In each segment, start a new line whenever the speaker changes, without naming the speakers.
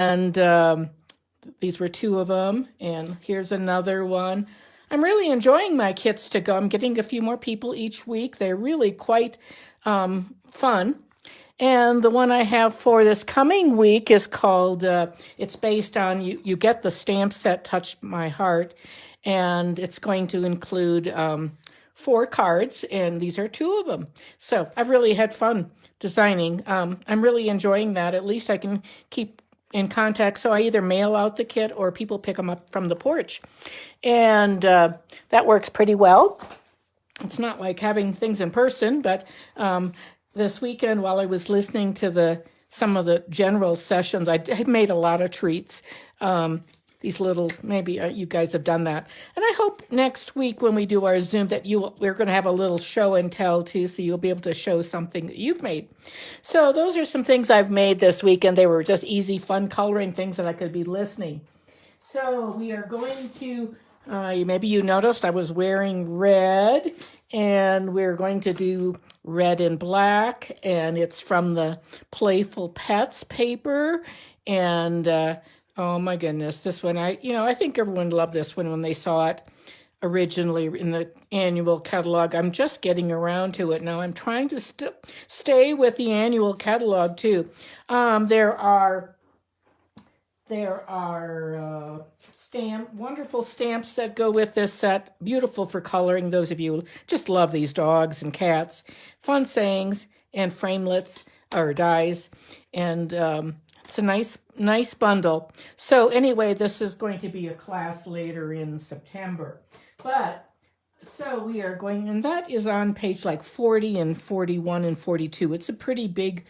And these were 2 of them. And here's another one. I'm really enjoying my kits to go. I'm getting a few more people each week. They're really quite fun. And the one I have for this coming week is called, it's based on, you get the stamp set Touched My Heart, and it's going to include 4 cards, and these are 2 of them. So I've really had fun designing. I'm really enjoying that. At least I can keep in contact. So I either mail out the kit or people pick them up from the porch. And that works pretty well. It's not like having things in person, but this weekend while I was listening to some of the general sessions, I made a lot of treats. These little, maybe you guys have done that. And I hope next week when we do our Zoom that we're going to have a little show and tell too, so you'll be able to show something that you've made. So those are some things I've made this weekend. They were just easy, fun coloring things that I could be listening. So we are going to, maybe you noticed I was wearing red, and we're going to do red and black, and it's from the Playful Pets paper. And oh my goodness, this one, I think everyone loved this one when they saw it originally in the annual catalog. I'm just getting around to it now. I'm trying to stay with the annual catalog too. There are wonderful stamps that go with this set. Beautiful for coloring. Those of you who just love these dogs and cats. Fun sayings and framelits or dies. And it's a nice bundle. So anyway, this is going to be a class later in September. So we are going, and that is on page like 40 and 41 and 42. It's a pretty big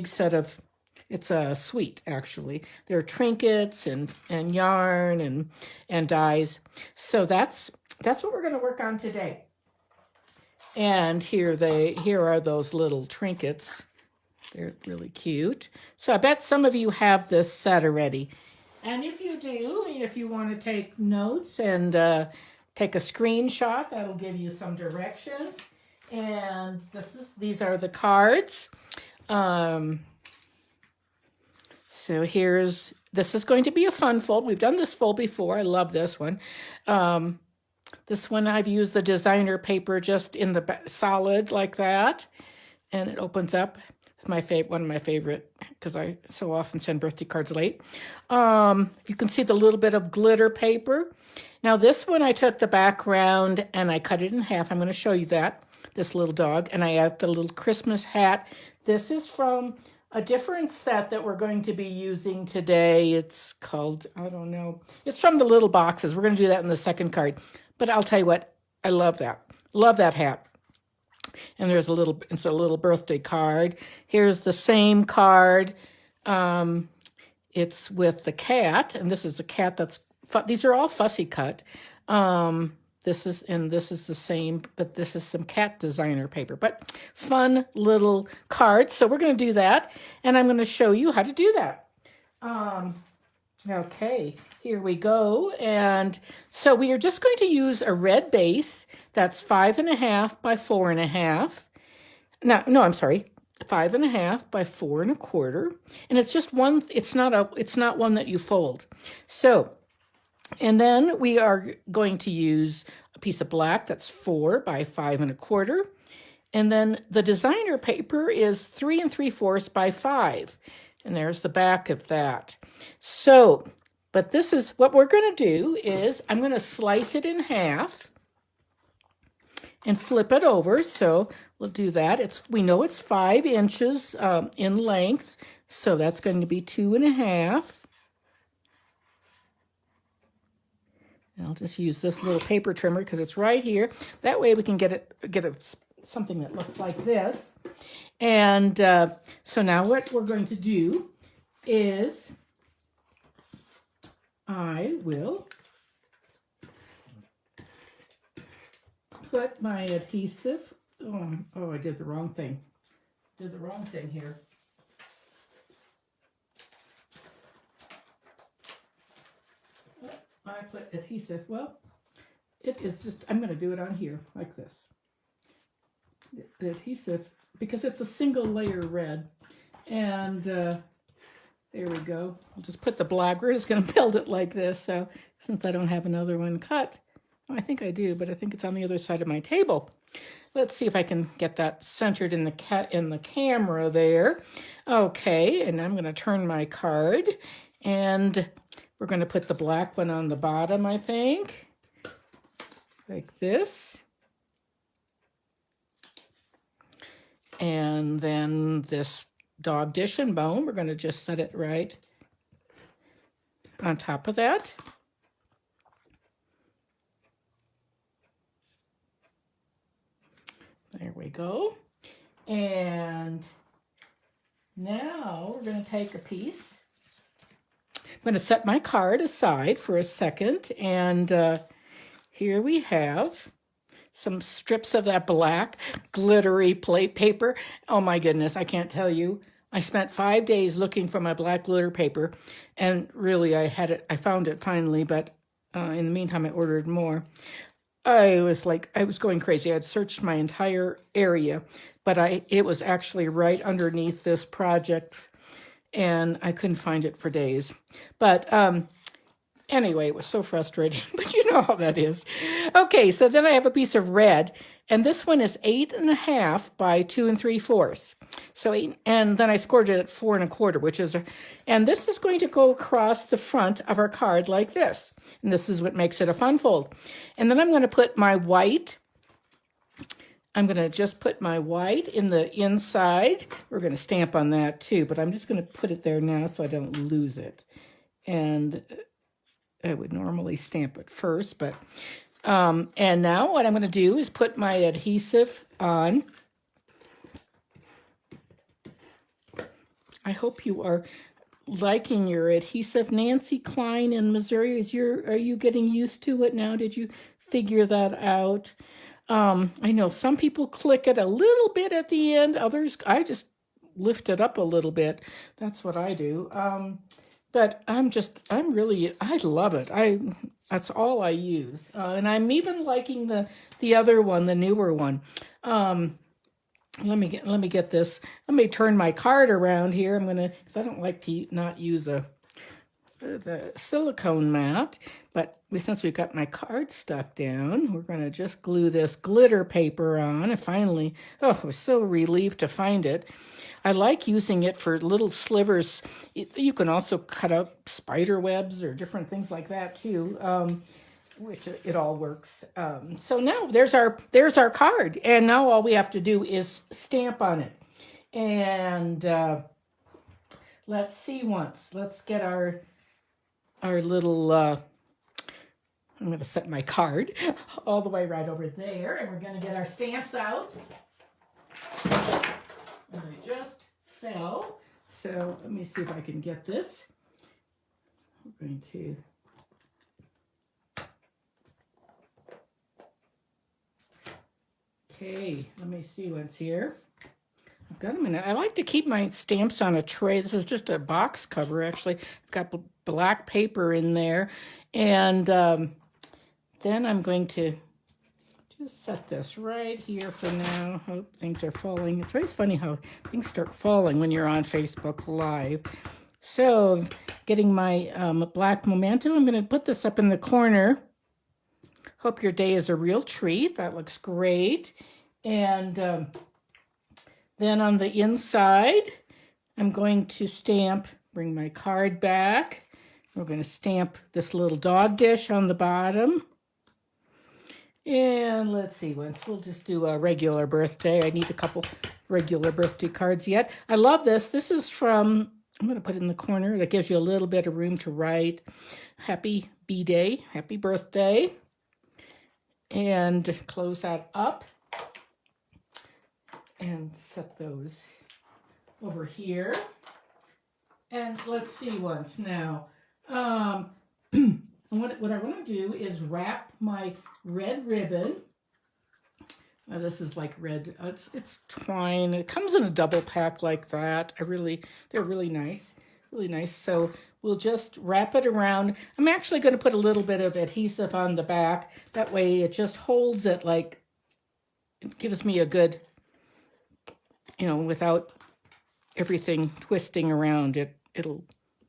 set of, it's a suite actually. There are trinkets and yarn and dies. So that's what we're going to work on today. And here are those little trinkets. They're really cute. So I bet some of you have this set already. And if you do, if you want to take notes and take a screenshot, that'll give you some directions. And these are the cards. So this is going to be a fun fold. We've done this fold before. I love this one. This one I've used the designer paper just in the solid like that. And it opens up. One of my favorite, because I so often send birthday cards late. You can see the little bit of glitter paper. Now this one I took the background and I cut it in half. I'm going to show you that, this little dog. And I added the little Christmas hat. This is from a different set that we're going to be using today. It's called, I don't know. It's from the little boxes. We're going to do that in the second card. But I'll tell you what, I love that. Love that hat. And it's a little birthday card. Here's the same card. It's with the cat, and this is the cat these are all fussy cut. This is the same, but this is some cat designer paper. But fun little cards. So we're going to do that, and I'm going to show you how to do that. Okay, here we go. And so we are just going to use a red base that's 5.5 by 4.5. No, I'm sorry, 5.5 by 4 1/4. And it's just one, it's not one that you fold. So, and then we are going to use a piece of black that's 4 by 5 1/4. And then the designer paper is 3 3/4 by 5. And there's the back of that. So, but this is what we're going to do is I'm going to slice it in half and flip it over. So we'll do that. We know it's 5 inches in length. So that's going to be 2.5. And I'll just use this little paper trimmer because it's right here. That way we can get something that looks like this. And so now what we're going to do is I will put my adhesive. Oh, I did the wrong thing. Here. I put adhesive. Well, it is just, I'm going to do it on here like this. The adhesive, because it's a single layer red, and There we go. I'll just put the black. We're just going to build it like this. So since I don't have another one cut, well, I think I do, but I think it's on the other side of my table. Let's see if I can get that centered in the camera there. Okay, and I'm going to turn my card, and we're going to put the black one on the bottom, I think, like this. And then this dog dish and bone, we're going to just set it right on top of that. There we go. And now we're going to take a piece. I'm going to set my card aside for a second. And here we have some strips of that black glittery plate paper. Oh my goodness, I can't tell you. I spent 5 days looking for my black glitter paper. And really, I found it finally, but in the meantime, I ordered more. I was going crazy. I had searched my entire area, but it was actually right underneath this project, and I couldn't find it for days. But anyway, it was so frustrating, but you know how that is. Okay, so then I have a piece of red, and this one is 8.5 by 2 3/4. So and then I scored it at 4 1/4, and this is going to go across the front of our card like this. And this is what makes it a fun fold. And then I'm going to put my white. I'm going to just put my white in the inside. We're going to stamp on that too, but I'm just going to put it there now so I don't lose it. And I would normally stamp it first, but and now what I'm going to do is put my adhesive on. I hope you are liking your adhesive. Nancy Klein in Missouri, are you getting used to it now? Did you figure that out? I know some people click it a little bit at the end. Others, I just lift it up a little bit. That's what I do. But I love it. That's all I use. And I'm even liking the other one, the newer one. Let me get this. Let me turn my card around here. Because I don't like to not use the silicone mat, but since we've got my card stuck down, we're going to just glue this glitter paper on. And finally, I was so relieved to find it. I like using it for little slivers. You can also cut out spider webs or different things like that too. Which it all works. So now there's our card, and now all we have to do is stamp on it. And let's see once. Let's get our little. I'm going to set my card all the way right over there, and we're going to get our stamps out. And I just fell, so let me see if I can get this. We're going to. Okay, let me see what's here. I've got them in. I like to keep my stamps on a tray. This is just a box cover, actually. I've got black paper in there. And then I'm going to just set this right here for now. Hope things are falling. It's always funny how things start falling when you're on Facebook Live. So, getting my black memento, I'm going to put this up in the corner. Hope your day is a real treat. That looks great. And then on the inside, I'm going to bring my card back. We're going to stamp this little dog dish on the bottom. And let's see, we'll just do a regular birthday. I need a couple regular birthday cards yet. I love this. This is from, I'm going to put it in the corner. That gives you a little bit of room to write. Happy B-Day, happy birthday. And close that up and set those over here. And let's see once now. What I want to do is wrap my red ribbon. This is like red. It's twine. It comes in a double pack like that. They're really nice. Really nice. So we'll just wrap it around. I'm actually going to put a little bit of adhesive on the back. That way it just holds it it gives me a good, without everything twisting around it. It'll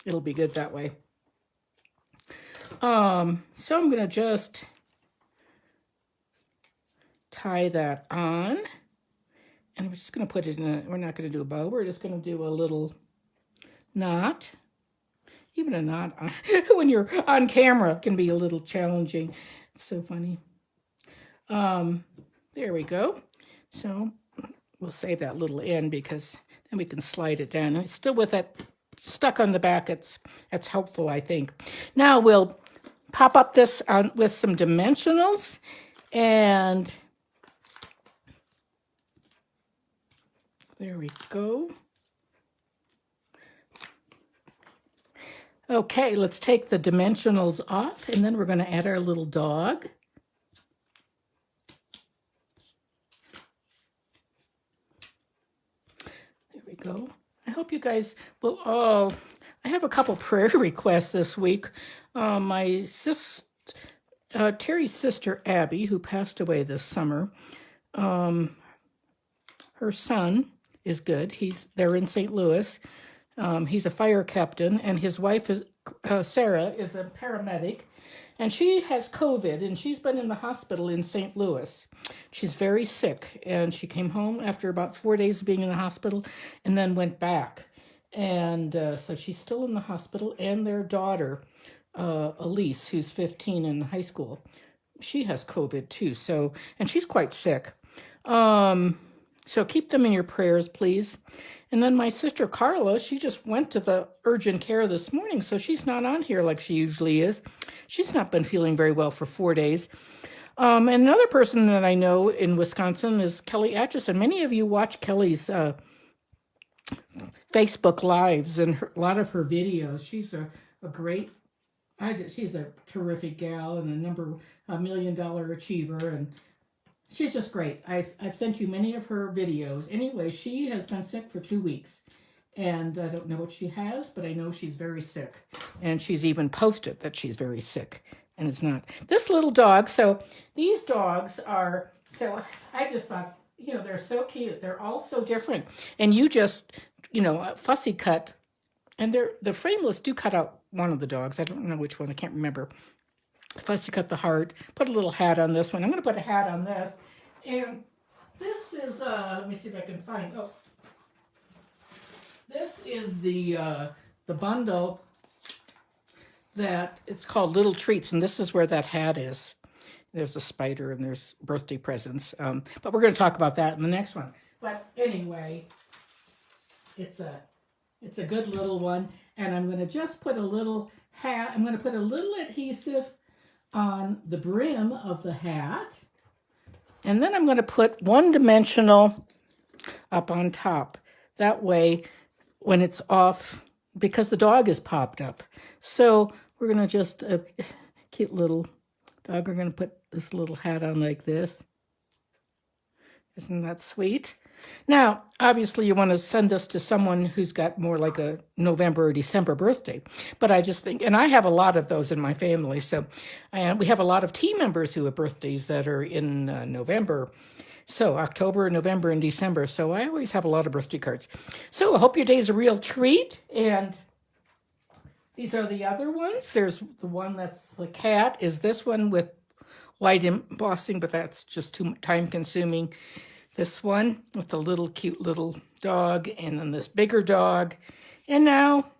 It'll be good that way. So I'm going to just tie that on. And we're just going to put it in a, we're not going to do a bow. We're just going to do a little knot. Even a knot when you're on camera can be a little challenging. It's so funny. There we go. So we'll save that little end because then we can slide it down. It's still with that stuck on the back. That's helpful, I think. Now we'll pop up this on with some dimensionals, and there we go. Okay, let's take the dimensionals off, and then we're going to add our little dog. There we go. I hope you guys will all... I have a couple prayer requests this week. Terry's sister, Abby, who passed away this summer, her son is good. They're in St. Louis. He's a fire captain, and his wife is Sarah is a paramedic, and she has COVID, and she's been in the hospital in St. Louis. She's very sick, and she came home after about 4 days of being in the hospital, and then went back. And so she's still in the hospital, and their daughter, Elise, who's 15 in high school, she has COVID too. So, and she's quite sick. So keep them in your prayers, please. And then my sister Carla, she just went to the urgent care this morning, so she's not on here like she usually is. She's not been feeling very well for 4 days. And another person that I know in Wisconsin is Kelly Atchison. Many of you watch Kelly's Facebook Lives and a lot of her videos. She's a great, she's a terrific gal and a $1 million achiever, and she's just great. I've sent you many of her videos. Anyway, she has been sick for 2 weeks, and I don't know what she has, but I know she's very sick, and she's even posted that she's very sick, and it's not. This little dog, so these dogs are, so I just thought, they're so cute. They're all so different, and you just, fussy cut, and the frameless do cut out one of the dogs. I don't know which one. I can't remember. Fussy cut the heart. Put a little hat on this one. I'm going to put a hat on this. And this is, let me see if I can find, this is the bundle that it's called Little Treats, and this is where that hat is. There's a spider and there's birthday presents. But we're going to talk about that in the next one. But anyway, it's a good little one. And I'm going to just put a little hat. I'm going to put a little adhesive on the brim of the hat. And then I'm going to put one dimensional up on top. That way, when it's off, because the dog is popped up. So we're going to just, cute little dog, we're going to put this little hat on like this. Isn't that sweet? Now, obviously, you want to send this to someone who's got more like a November or December birthday. But I just think, and I have a lot of those in my family. So we have a lot of team members who have birthdays that are in November. So October, November, and December. So I always have a lot of birthday cards. So I hope your day's a real treat. And these are the other ones. There's the one that's the cat is this one with white embossing, but that's just too time consuming. This one with the little cute little dog, and then this bigger dog, and now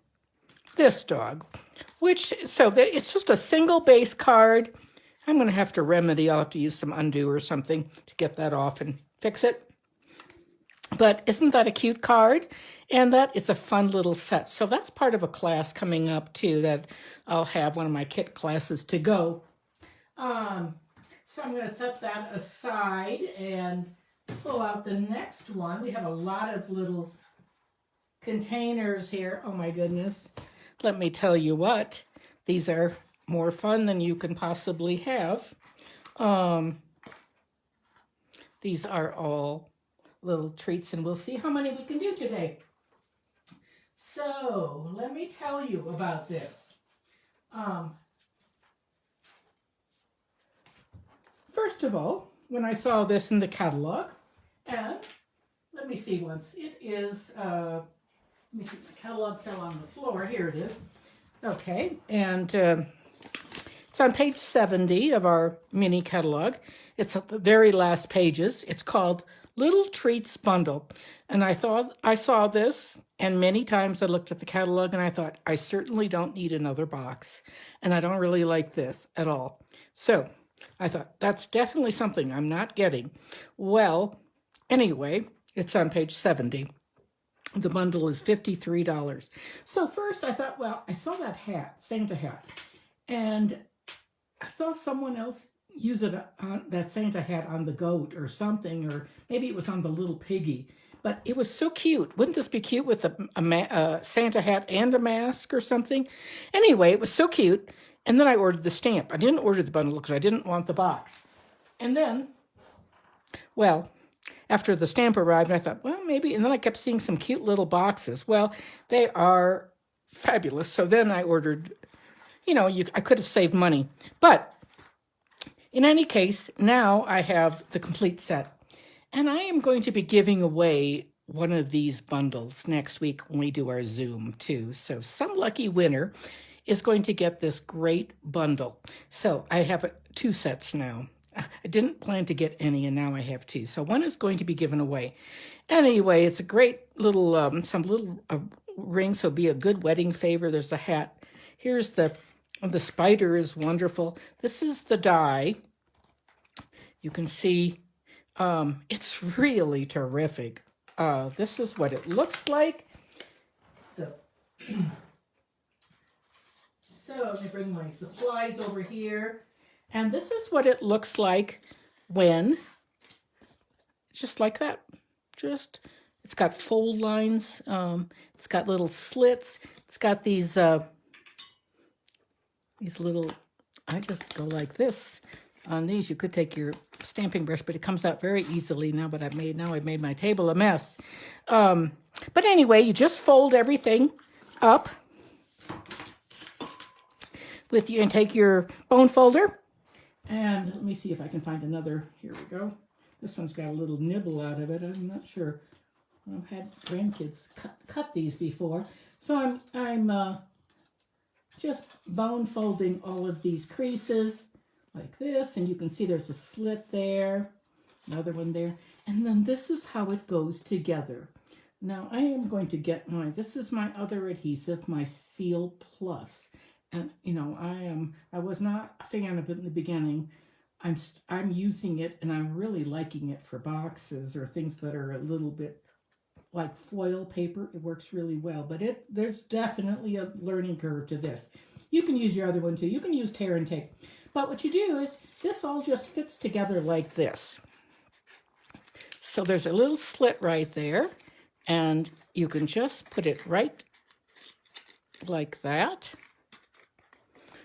this dog, it's just a single base card. I'm going to have to remedy. I'll have to use some undo or something to get that off and fix it. But isn't that a cute card? And that is a fun little set. So that's part of a class coming up too that I'll have one of my kit classes to go. So I'm going to set that aside and pull out the next one. We have a lot of little containers here. Oh my goodness. Let me tell you what. These are more fun than you can possibly have. These are all little treats, and we'll see how many we can do today. So let me tell you about this. First of all, when I saw this in the catalog, and let me see once, it is Let me see, my catalog fell on the floor. Here it is. Okay, and it's on page 70 of our mini catalog. It's at the very last pages. It's called Little Treats Bundle. And I saw this, and many times I looked at the catalog and I thought, I certainly don't need another box. And I don't really like this at all. So I thought, that's definitely something I'm not getting. Well, anyway, it's on page 70. The bundle is $53. So first I thought, well, I saw that hat, Santa hat, and I saw someone else use it on that Santa hat on the goat or something, or maybe it was on the little piggy. But it was so cute. Wouldn't this be cute with a Santa hat and a mask or something? Anyway, it was so cute. And then I ordered the stamp. I didn't order the bundle because I didn't want the box. And then, well, after the stamp arrived, I thought, well, maybe. And then I kept seeing some cute little boxes. Well, they are fabulous. So then I ordered, I could have saved money. But in any case, now I have the complete set. And I am going to be giving away one of these bundles next week when we do our Zoom too. So some lucky winner is going to get this great bundle. So I have 2 sets now. I didn't plan to get any, and now I have 2. So one is going to be given away. Anyway, it's a great little, some little ring, so be a good wedding favor. There's the hat. Here's the spider is wonderful. This is the die. You can see it's really terrific. This is what it looks like. So let me bring my supplies over here. And this is what it looks like when, just like that. It's got fold lines. It's got little slits. It's got these little, I just go like this. On these, you could take your stamping brush, but it comes out very easily now. But I've made my table a mess. But anyway, you just fold everything up with you and take your bone folder. And let me see if I can find another. Here we go. This one's got a little nibble out of it. I'm not sure. I've had grandkids cut these before, so I'm just bone folding all of these creases like this, and you can see there's a slit there, another one there, and then this is how it goes together. Now I am going to get this is my other adhesive, my Seal Plus, and I was not a fan of it in the beginning. I'm using it, and I'm really liking it for boxes or things that are a little bit like foil paper. It works really well, but there's definitely a learning curve to this. You can use your other one too. You can use tear and tape. But what you do is this all just fits together like this. So there's a little slit right there, and you can just put it right like that.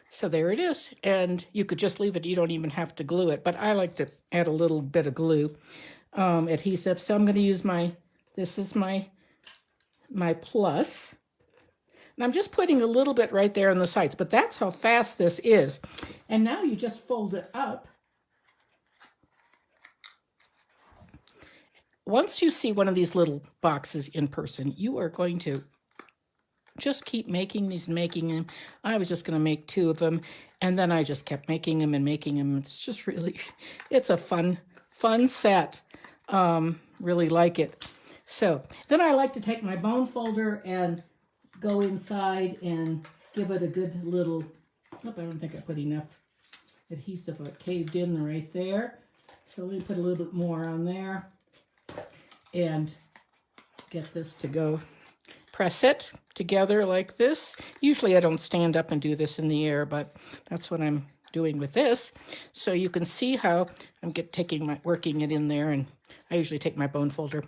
So there it is, and you could just leave it. You don't even have to glue it, but I like to add a little bit of glue adhesive. So I'm going to use this is my plus. And I'm just putting a little bit right there on the sides, but that's how fast this is. And now you just fold it up. Once you see one of these little boxes in person, you are going to just keep making these and making them. I was just going to make 2 of them, and then I just kept making them and making them. It's just really, it's a fun set. Really like it. So then I like to take my bone folder and go inside and give it a good little, I don't think I put enough adhesive. It caved in right there. So let me put a little bit more on there and get this to go. Press it together like this. Usually I don't stand up and do this in the air, but that's what I'm doing with this. So you can see how I'm working it in there, and I usually take my bone folder.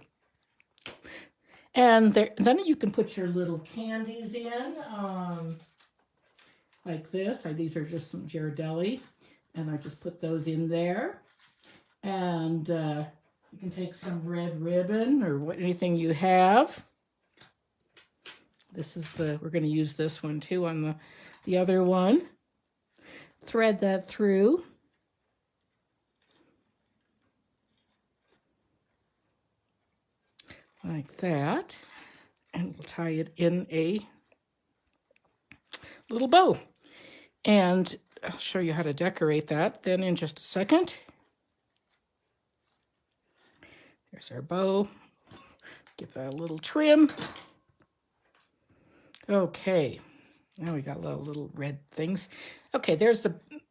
And then you can put your little candies in, like this. These are just some Ghirardelli, and I just put those in there. And you can take some red ribbon or anything you have. This is we're going to use this one too on the other one. Thread that through. Like that. And we'll tie it in a little bow. And I'll show you how to decorate that then in just a second. There's our bow. Give that a little trim. Okay, now we got little red things. Okay, there's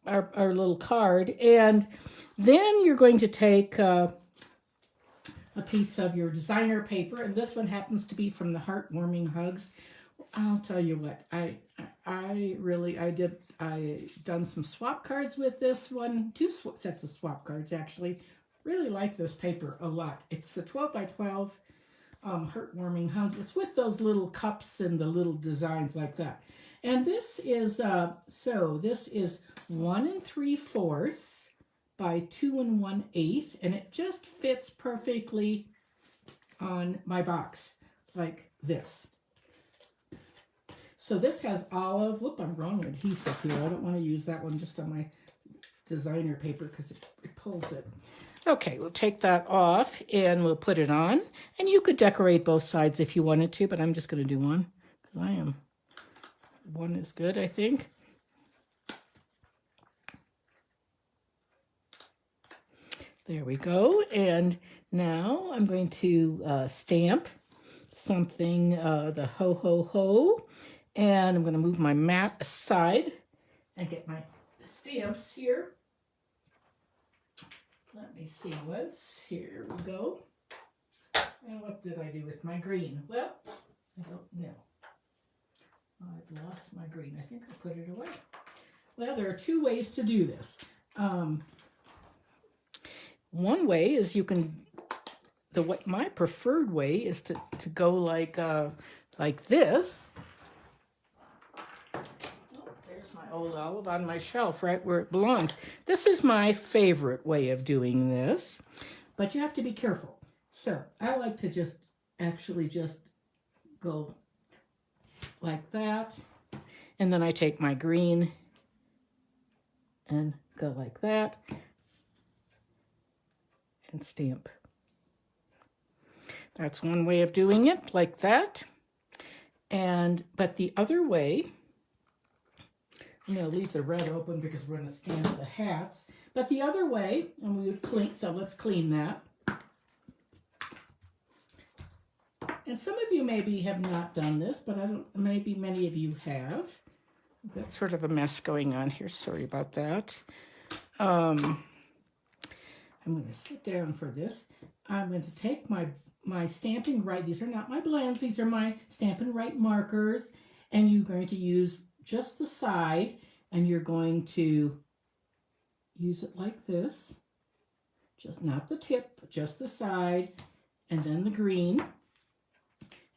our little card. And then you're going to take a piece of your designer paper, and this one happens to be from the Heartwarming Hugs. I'll tell you what, I done some swap cards with this one, two sets of swap cards actually. Really like this paper a lot. It's a 12 by 12 Heartwarming Hugs. It's with those little cups and the little designs like that. And this is, this is 1 3/4 by 2 1/8, and it just fits perfectly on my box like this. So this has olive, whoop, I'm wrong adhesive here. I don't want to use that one just on my designer paper because it pulls it. Okay, we'll take that off and we'll put it on. And you could decorate both sides if you wanted to, but I'm just going to do one because one is good, I think. There we go. And now I'm going to stamp something, the ho, ho, ho. And I'm going to move my mat aside and get my stamps here. Let me see here we go. And what did I do with my green? Well, I don't know. I've lost my green. I think I put it away. Well, there are two ways to do this. One way is you can, my preferred way is to go like this. Old olive on my shelf right where it belongs. This is my favorite way of doing this, but you have to be careful. So I like to just go like that, and then I take my green and go like that and stamp. That's one way of doing it, like that. But the other way, I'm going to leave the red open because we're going to stamp the hats. But the other way, and we would clean, so let's clean that. And some of you maybe have not done this, but maybe many of you have. Got sort of a mess going on here. Sorry about that. I'm going to sit down for this. I'm going to take my Stampin' Right. These are not my blends. These are my Stampin' Right markers. And you're going to use just the side, and you're going to use it like this, just not the tip, but just the side, and then the green,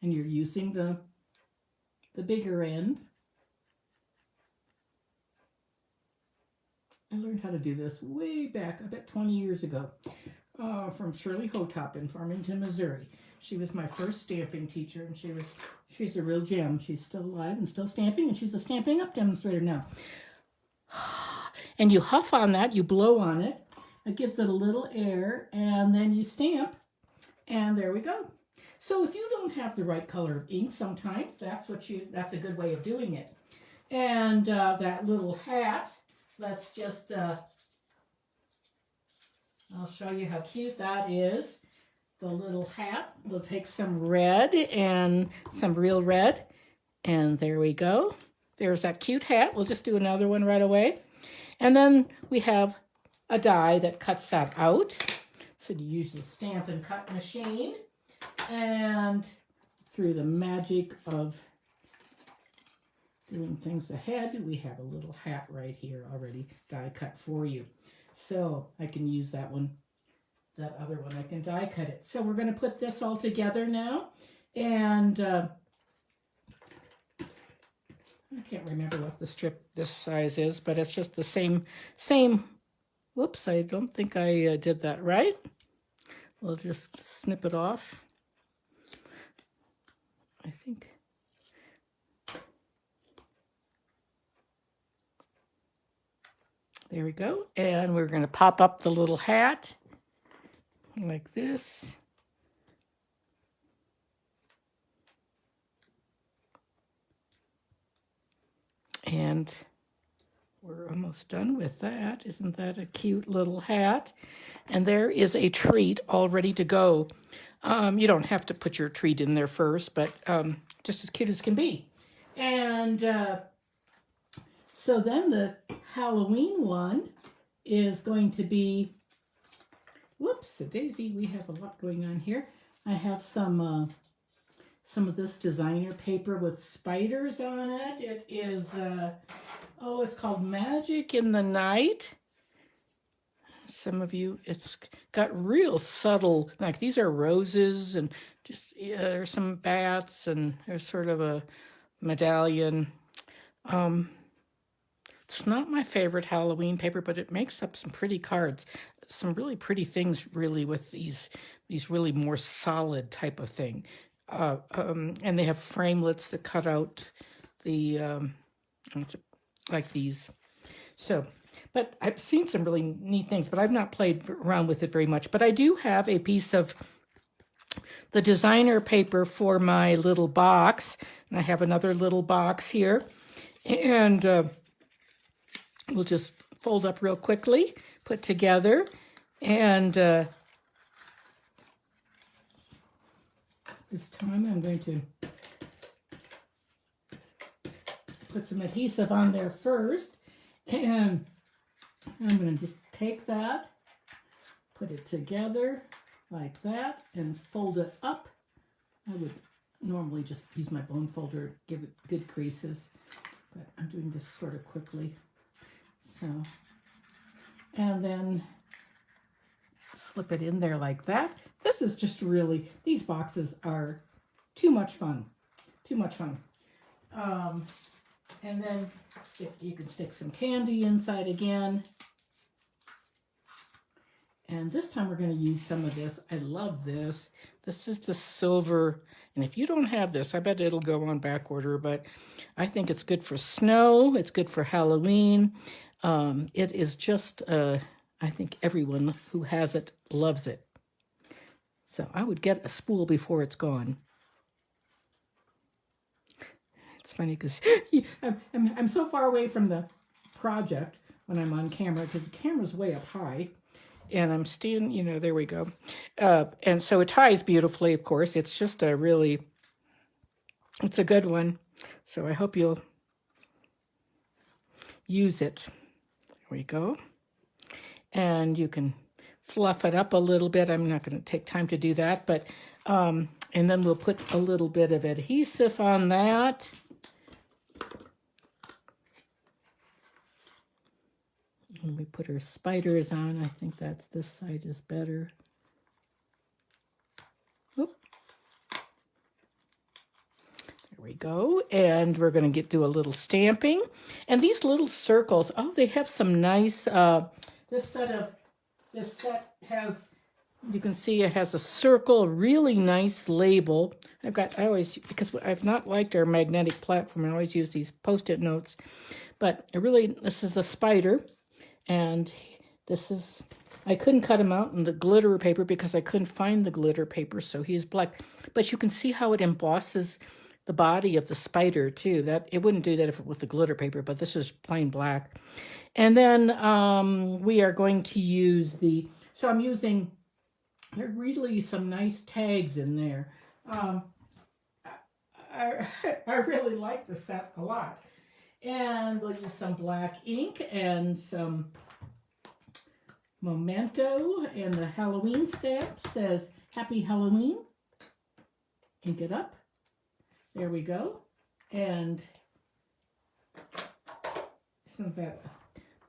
and you're using the bigger end. I learned how to do this way back, I bet 20 years ago, from Shirley Hotop in Farmington, Missouri. She was my first stamping teacher, and she's a real gem. She's still alive and still stamping, and she's a Stampin' Up! Demonstrator now. And you huff on that, you blow on it. It gives it a little air, and then you stamp, and there we go. So if you don't have the right color of ink, sometimes that's a good way of doing it. And that little hat, let's just, I'll show you how cute that is. The little hat, we'll take some red and some real red, and there we go. There's that cute hat. We'll just do another one right away. And then we have a die that cuts that out. So you use the Stampin' Cut machine, and through the magic of doing things ahead, we have a little hat right here already die cut for you. So I can use that one. That other one, I can die cut it. So we're going to put this all together now. And I can't remember what the strip this size is, but it's just the same. Whoops, I don't think I did that right. We'll just snip it off. I think. There we go. And we're going to pop up the little hat like this. And we're almost done with that. Isn't that a cute little hat? And there is a treat all ready to go. You don't have to put your treat in there first, but just as cute as can be. And so then the Halloween one is going to be, whoops, a daisy. We have a lot going on here. I have some of this designer paper with spiders on it. It is, it's called Magic in the Night. Some of you, it's got real subtle, like these are roses and just there's some bats and there's sort of a medallion. It's not my favorite Halloween paper, but it makes up some pretty cards. Some really pretty things really with these really more solid type of thing. And they have framelits that cut out the, like these. So, but I've seen some really neat things, but I've not played around with it very much. But I do have a piece of the designer paper for my little box. And I have another little box here. And we'll just fold up real quickly, put together. And this time I'm going to put some adhesive on there first. And I'm going to just take that, put it together like that, and fold it up. I would normally just use my bone folder, give it good creases, but I'm doing this sort of quickly. So, and then slip it in there like that. This is just really, these boxes are too much fun, too much fun. And then you can stick some candy inside again. And this time we're going to use some of this. I love this. This is the silver. And if you don't have this, I bet it'll go on back order. But I think it's good for snow. It's good for Halloween. It is just, I think everyone who has it loves it. So I would get a spool before it's gone. It's funny because I'm so far away from the project when I'm on camera because the camera's way up high. And I'm standing, there we go. And so it ties beautifully, of course. It's just it's a good one. So I hope you'll use it. There we go. And you can fluff it up a little bit. I'm not going to take time to do that. But, and then we'll put a little bit of adhesive on that. And we put our spiders on. I think this side is better. Oop. There we go. And we're going to do a little stamping. And these little circles, they have some nice, this set has, you can see it has a circle, really nice label. Because I've not liked our magnetic platform, I always use these Post-it notes. But this is a spider. And I couldn't cut him out in the glitter paper because I couldn't find the glitter paper, so he is black. But you can see how it embosses the body of the spider, too. It wouldn't do that with the glitter paper, but this is plain black. And then we are going to use so I'm using, there are really some nice tags in there. I really like the set a lot. And we'll use some black ink and some memento. And the Halloween stamp says, Happy Halloween. Ink it up. There we go. And isn't that a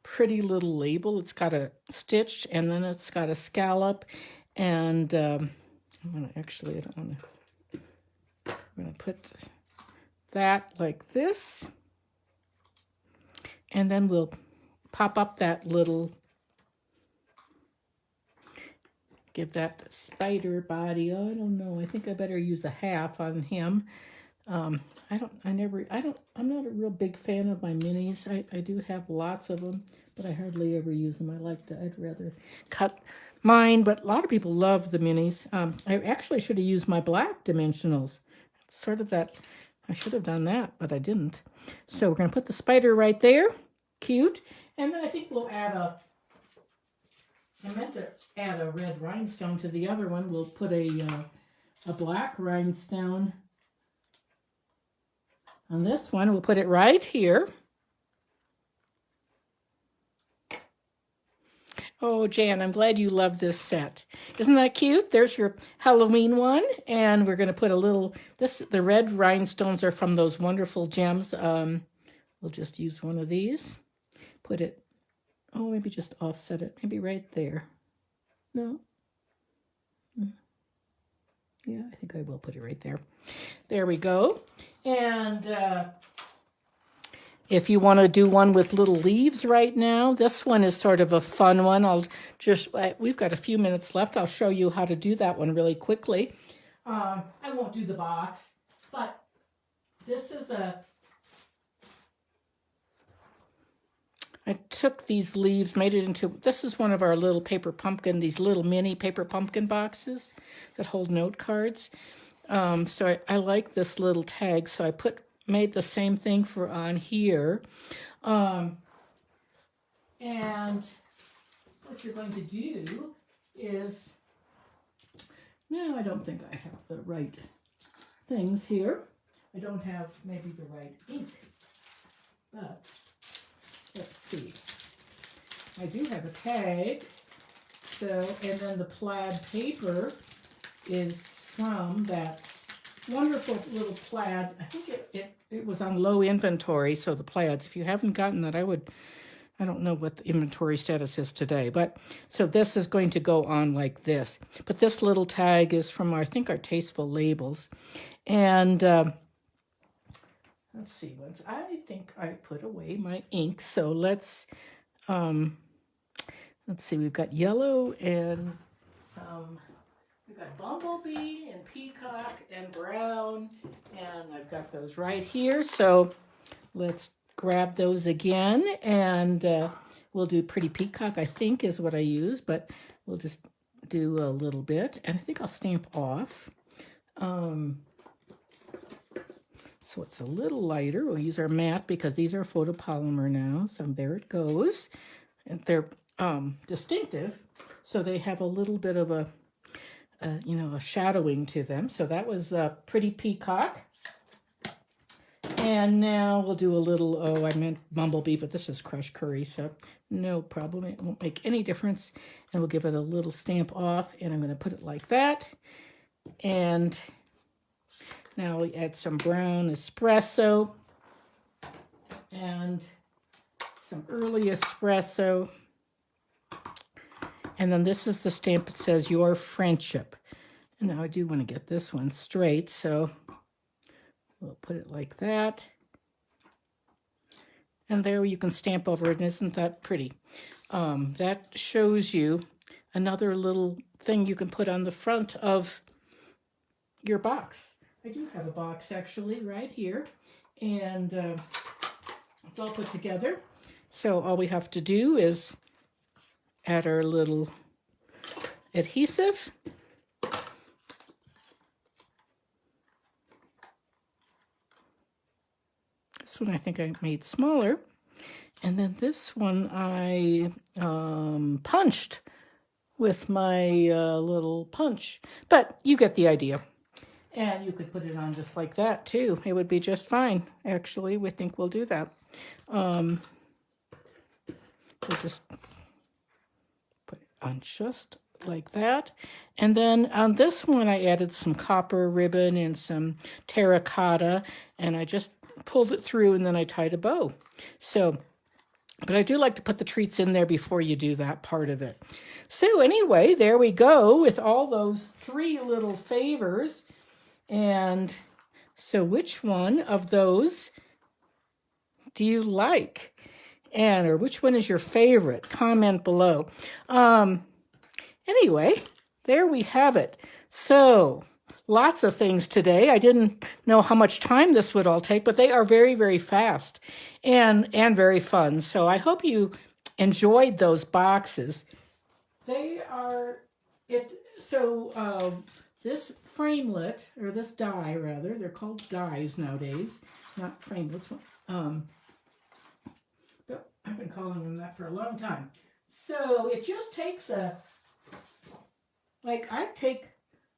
pretty little label? It's got a stitch and then it's got a scallop. And I'm going to put that like this. And then we'll pop up that little, give that the spider body. Oh, I don't know. I think I better use a half on him. I'm not a real big fan of my minis. I do have lots of them, but I hardly ever use them. I'd rather cut mine, but a lot of people love the minis. I actually should have used my black dimensionals. It's sort of that, I should have done that, but I didn't. So we're going to put the spider right there. Cute. And then I think we'll add I meant to add a red rhinestone to the other one. We'll put a black rhinestone on this one. We'll put it right here. Oh, Jan, I'm glad you love this set. Isn't that cute? There's your Halloween one. And we're going to put a little, the red rhinestones are from those wonderful gems. We'll just use one of these. Put it, oh, maybe just offset it. Maybe right there. No? Yeah, I think I will put it right there. There we go. And if you want to do one with little leaves right now, this one is sort of a fun one. We've got a few minutes left. I'll show you how to do that one really quickly. I won't do the box, but this is I took these leaves, made it into, this is one of our little paper pumpkin, these little mini paper pumpkin boxes that hold note cards. So I like this little tag, so I made the same thing for on here. And what you're going to do is, no, I don't think I have the right things here. I don't have maybe the right ink, but let's see. I do have a tag. So, and then the plaid paper is from that wonderful little plaid. I think it was on low inventory, so the plaids. If you haven't gotten that, I don't know what the inventory status is today, but so this is going to go on like this. But this little tag is from I think our Tasteful Labels. And let's see, I think I put away my ink, so let's see, we've got yellow and we've got bumblebee and peacock and brown, and I've got those right here, so let's grab those again, and we'll do pretty peacock, I think is what I use, but we'll just do a little bit, and I think I'll stamp off. So it's a little lighter. We'll use our matte because these are photopolymer now. So there it goes. And they're distinctive. So they have a little bit of a shadowing to them. So that was Pretty Peacock. And now we'll do a little, I meant bumblebee, but this is crushed curry. So no problem. It won't make any difference. And we'll give it a little stamp off. And I'm going to put it like that. And now we add some brown espresso and some early espresso. And then this is the stamp that says Your Friendship. And now I do want to get this one straight, so we'll put it like that. And there you can stamp over it, and isn't that pretty? That shows you another little thing you can put on the front of your box. I do have a box actually right here, and it's all put together. So all we have to do is add our little adhesive. This one I think I made smaller. And then this one I punched with my little punch. But you get the idea. And you could put it on just like that, too. It would be just fine, actually. We think we'll do that. We'll just put it on just like that. And then on this one, I added some copper ribbon and some terracotta. And I just pulled it through, and then I tied a bow. So, but I do like to put the treats in there before you do that part of it. So anyway, there we go with all those 3 little favors. And so which one of those do you like? Or which one is your favorite? Comment below. Anyway, there we have it. So lots of things today. I didn't know how much time this would all take, but they are very, very fast and very fun. So I hope you enjoyed those boxes. They are, this framelit, or this die rather, they're called dies nowadays, not framelets. But I've been calling them that for a long time. So it just takes like I take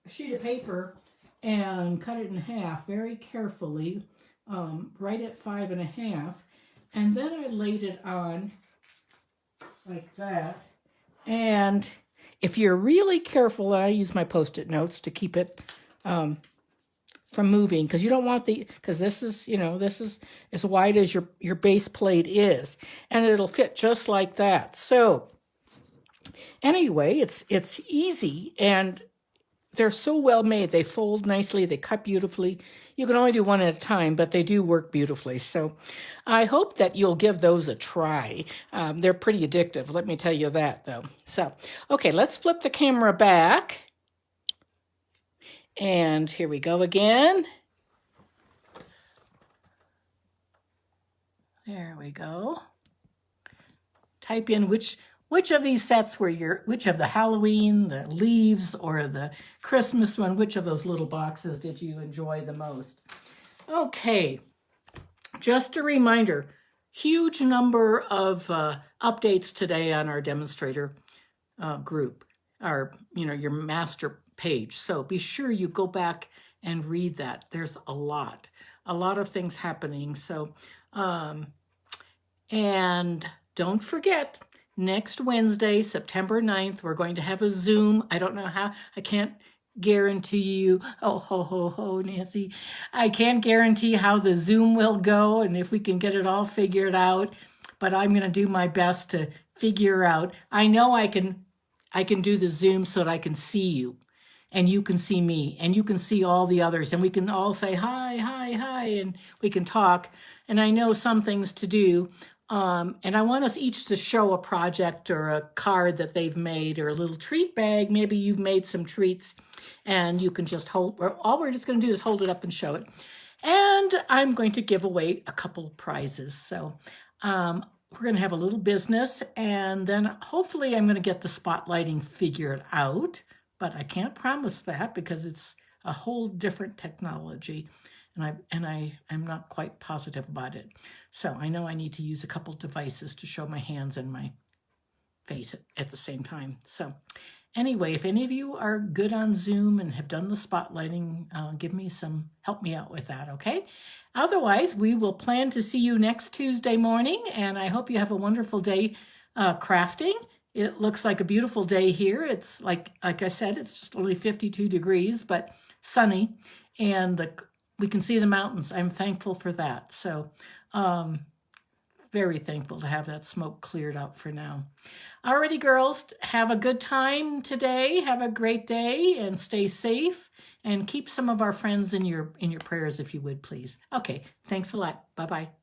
a sheet of paper and cut it in half very carefully, right at 5.5, and then I laid it on like that. And if you're really careful, I use my Post-it notes to keep it from moving, because you don't want because this is, this is as wide as your base plate is, and it'll fit just like that. So anyway, it's easy, and they're so well made. They fold nicely, they cut beautifully. You can only do one at a time, but they do work beautifully. So I hope that you'll give those a try. They're pretty addictive, let me tell you that, though. So, okay, let's flip the camera back. And here we go again. There we go. Type in which of these sets were which of the Halloween, the leaves, or the Christmas one, which of those little boxes did you enjoy the most? Okay, just a reminder, huge number of updates today on our demonstrator group, your master page. So be sure you go back and read that. There's a lot of things happening. So, and don't forget, next Wednesday, September 9th, we're going to have a Zoom. I don't know how, I can't guarantee you, oh, ho, ho, ho, Nancy. I can't guarantee how the Zoom will go and if we can get it all figured out, but I'm going to do my best to figure out. I know I can do the Zoom so that I can see you, and you can see me, and you can see all the others, and we can all say hi, hi, hi, and we can talk. And I know some things to do. And I want us each to show a project or a card that they've made, or a little treat bag. Maybe you've made some treats and you can just all we're just going to do is hold it up and show it. And I'm going to give away a couple of prizes. So we're going to have a little business, and then hopefully I'm going to get the spotlighting figured out, but I can't promise that because it's a whole different technology. And I'm not quite positive about it. So I know I need to use a couple devices to show my hands and my face at the same time. So anyway, if any of you are good on Zoom and have done the spotlighting, help me out with that, okay? Otherwise, we will plan to see you next Tuesday morning, and I hope you have a wonderful day crafting. It looks like a beautiful day here. It's like I said, it's just only 52 degrees, but sunny, and we can see the mountains. I'm thankful for that. So very thankful to have that smoke cleared up for now. Alrighty, girls, have a good time today. Have a great day and stay safe, and keep some of our friends in your prayers if you would, please. Okay, thanks a lot. Bye-bye.